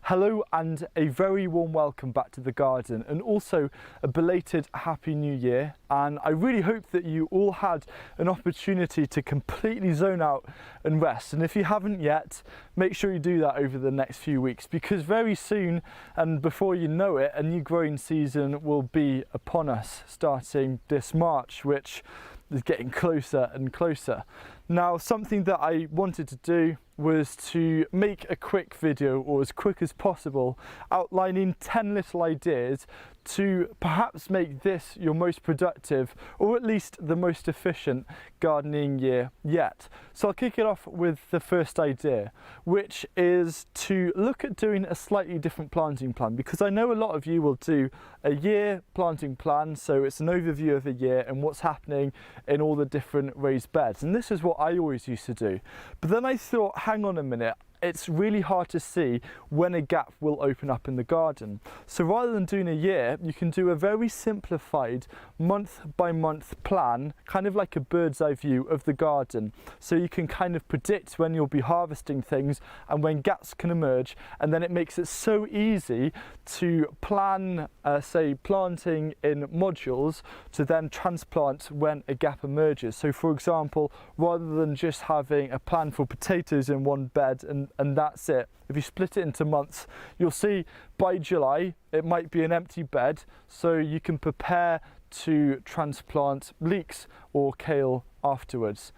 Hello and a very warm welcome back to the garden, and also a belated Happy New Year. And I really hope that you all had an opportunity to completely zone out and rest. And if you haven't yet, make sure you do that over the next few weeks, because very soon, and before you know it, a new growing season will be upon us starting this March, which is getting closer and closer. Now, something that I wanted to do was to make a quick video, or as quick as possible, outlining 10 little ideas to perhaps make this your most productive, or at least the most efficient gardening year yet. So I'll kick it off with the first idea, which is to look at doing a slightly different planting plan, because I know a lot of you will do a year planting plan, so it's an overview of a year and what's happening in all the different raised beds, and this is what I always used to do. But then I thought, hang on a minute, it's really hard to see when a gap will open up in the garden. So rather than doing a year, you can do a very simplified month by month plan, kind of like a bird's eye view of the garden. So you can kind of predict when you'll be harvesting things and when gaps can emerge, and then it makes it so easy to plan, say, planting in modules to then transplant when a gap emerges. So for example, rather than just having a plan for potatoes in one bed and that's it, if you split it into months, you'll see by July it might be an empty bed, so you can prepare to transplant leeks or kale afterwards.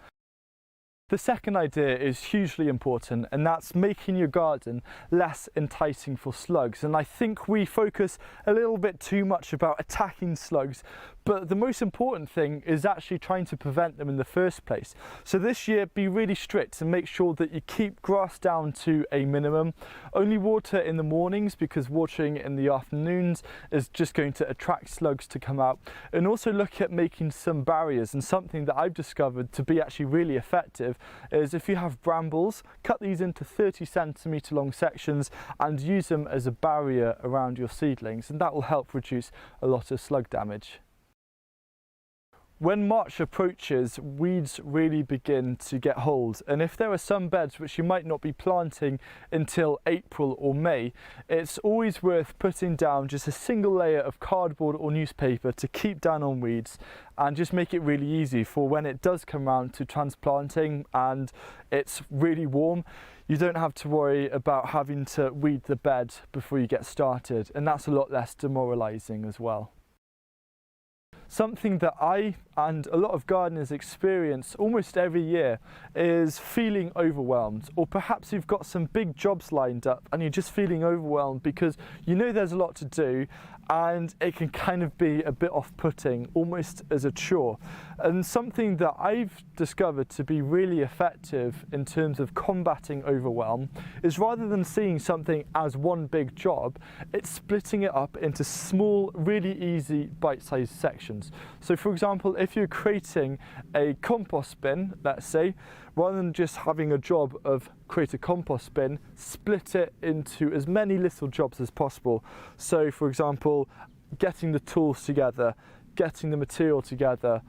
The second idea is hugely important, and that's making your garden less enticing for slugs. And I think we focus a little bit too much about attacking slugs, but the most important thing is actually trying to prevent them in the first place. So this year, be really strict and make sure that you keep grass down to a minimum. Only water in the mornings, because watering in the afternoons is just going to attract slugs to come out. And also look at making some barriers, and something that I've discovered to be actually really effective is if you have brambles, cut these into 30cm long sections and use them as a barrier around your seedlings, and that will help reduce a lot of slug damage. When March approaches, weeds really begin to get hold, and if there are some beds which you might not be planting until April or May, it's always worth putting down just a single layer of cardboard or newspaper to keep down on weeds and just make it really easy for when it does come around to transplanting and it's really warm. You don't have to worry about having to weed the bed before you get started, and that's a lot less demoralising as well. Something that I and a lot of gardeners experience almost every year is feeling overwhelmed, or perhaps you've got some big jobs lined up and you're just feeling overwhelmed because you know there's a lot to do and it can kind of be a bit off-putting, almost as a chore. And something that I've discovered to be really effective in terms of combating overwhelm is, rather than seeing something as one big job, it's splitting it up into small, really easy bite-sized sections. So for example, if you're creating a compost bin, let's say, rather than just having a job of create a compost bin, split it into as many little jobs as possible. So for example, getting the tools together, getting the material together,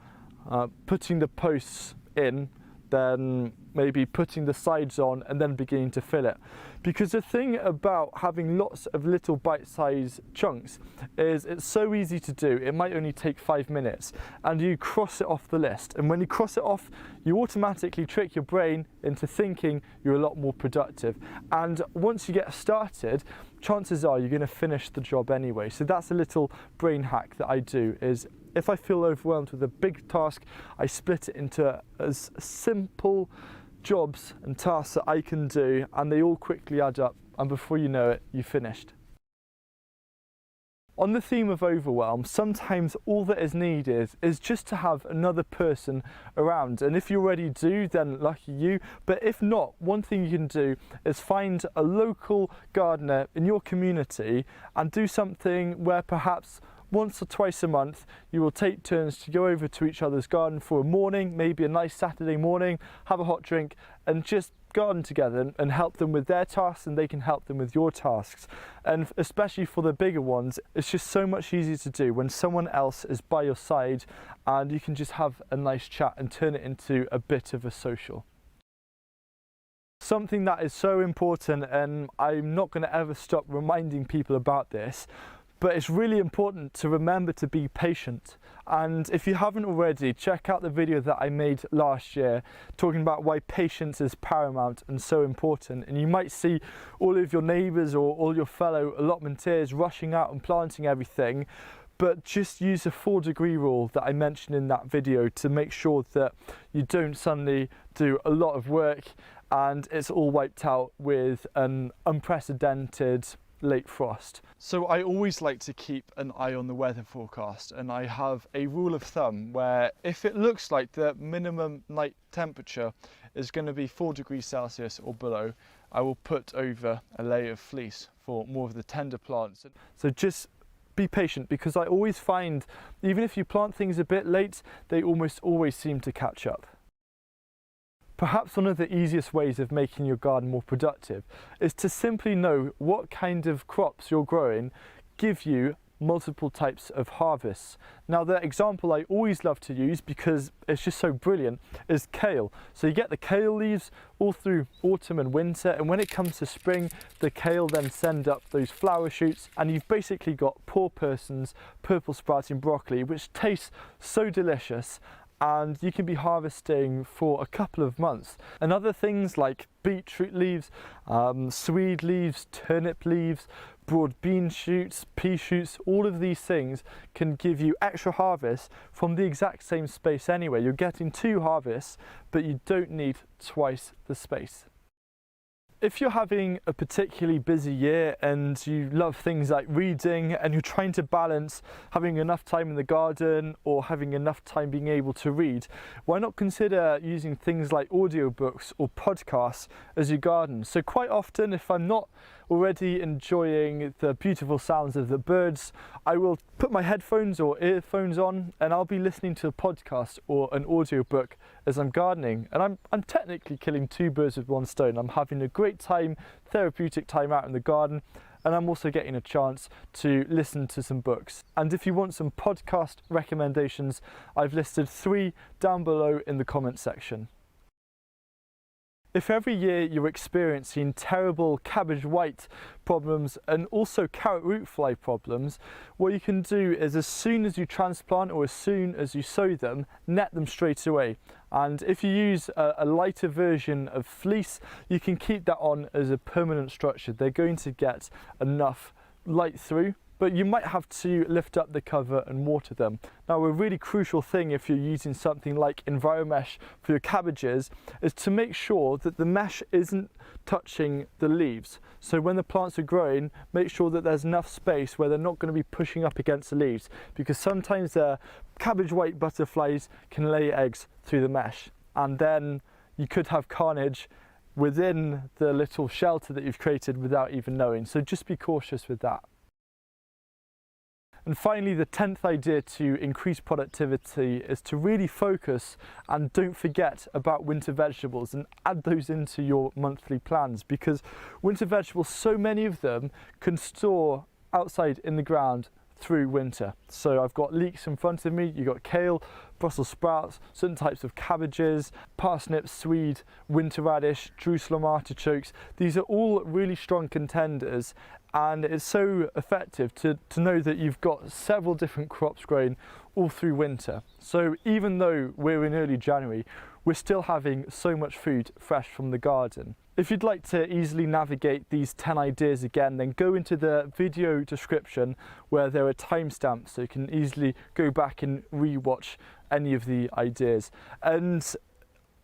putting the posts in, then maybe putting the sides on and then beginning to fill it. Because the thing about having lots of little bite-sized chunks is it's so easy to do. It might only take 5 minutes and you cross it off the list. And when you cross it off, you automatically trick your brain into thinking you're a lot more productive. And once you get started, chances are you're going to finish the job anyway. So that's a little brain hack that I do, is if I feel overwhelmed with a big task, I split it into as simple jobs and tasks that I can do, and they all quickly add up, and before you know it, you've finished. On the theme of overwhelm, sometimes all that is needed is just to have another person around, and if you already do, then lucky you. But if not, one thing you can do is find a local gardener in your community and do something where perhaps once or twice a month you will take turns to go over to each other's garden for a morning, maybe a nice Saturday morning, have a hot drink and just garden together and help them with their tasks, and they can help them with your tasks. And especially for the bigger ones, it's just so much easier to do when someone else is by your side and you can just have a nice chat and turn it into a bit of a social. Something that is so important, and I'm not going to ever stop reminding people about this, but it's really important to remember to be patient. And if you haven't already, check out the video that I made last year talking about why patience is paramount and so important. And you might see all of your neighbours or all your fellow allotmenteers rushing out and planting everything, but just use the 4-degree rule that I mentioned in that video to make sure that you don't suddenly do a lot of work and it's all wiped out with an unprecedented late frost. So I always like to keep an eye on the weather forecast, and I have a rule of thumb where if it looks like the minimum night temperature is going to be 4 degrees Celsius or below, I will put over a layer of fleece for more of the tender plants. So just be patient, because I always find even if you plant things a bit late, they almost always seem to catch up. Perhaps one of the easiest ways of making your garden more productive is to simply know what kind of crops you're growing give you multiple types of harvests. Now, the example I always love to use, because it's just so brilliant, is kale. So you get the kale leaves all through autumn and winter, and when it comes to spring, the kale then send up those flower shoots, and you've basically got poor person's purple sprouting broccoli, which tastes so delicious, and you can be harvesting for a couple of months. And other things like beetroot leaves, swede leaves, turnip leaves, broad bean shoots, pea shoots, all of these things can give you extra harvests from the exact same space anyway. You're getting 2 harvests, but you don't need twice the space. If you're having a particularly busy year and you love things like reading, and you're trying to balance having enough time in the garden or having enough time being able to read, why not consider using things like audiobooks or podcasts as you garden? So quite often, if I'm not already enjoying the beautiful sounds of the birds, I will put my headphones or earphones on and I'll be listening to a podcast or an audiobook as I'm gardening. And I'm technically killing 2 birds with 1 stone. I'm having a great time, therapeutic time out in the garden, and I'm also getting a chance to listen to some books. And if you want some podcast recommendations, I've listed 3 down below in the comment section. If every year you're experiencing terrible cabbage white problems and also carrot root fly problems, what you can do is, as soon as you transplant or as soon as you sow them, net them straight away. And if you use a lighter version of fleece, you can keep that on as a permanent structure. They're going to get enough light through, but you might have to lift up the cover and water them. Now, a really crucial thing if you're using something like EnviroMesh for your cabbages is to make sure that the mesh isn't touching the leaves. So when the plants are growing, make sure that there's enough space where they're not going to be pushing up against the leaves, because sometimes the cabbage white butterflies can lay eggs through the mesh, and then you could have carnage within the little shelter that you've created without even knowing. So just be cautious with that. And finally, the 10th idea to increase productivity is to really focus and don't forget about winter vegetables, and add those into your monthly plans, because winter vegetables, so many of them can store outside in the ground through winter. So I've got leeks in front of me. You've got kale, Brussels sprouts, certain types of cabbages, parsnips, swede, winter radish, Jerusalem artichokes. These are all really strong contenders, and it's so effective to know that you've got several different crops growing all through winter. So even though we're in early January, we're still having so much food fresh from the garden. If you'd like to easily navigate these 10 ideas again, then go into the video description where there are timestamps, so you can easily go back and re-watch any of the ideas. And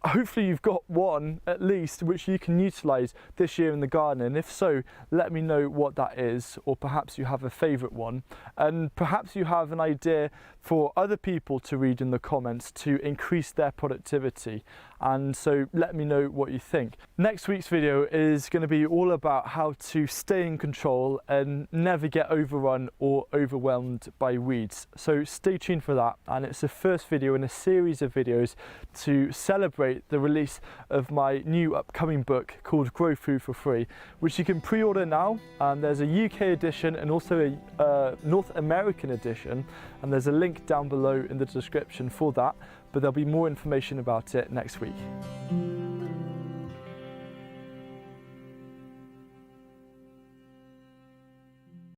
hopefully you've got one at least which you can utilise this year in the garden, and if so, let me know what that is, or perhaps you have a favourite one, and perhaps you have an idea for other people to read in the comments to increase their productivity, and so let me know what you think. Next week's video is going to be all about how to stay in control and never get overrun or overwhelmed by weeds, so stay tuned for that. And it's the first video in a series of videos to celebrate the release of my new upcoming book called Grow Food for Free, which you can pre-order now. And there's a UK edition and also a North American edition, and there's a link down below in the description for that, but there'll be more information about it next week.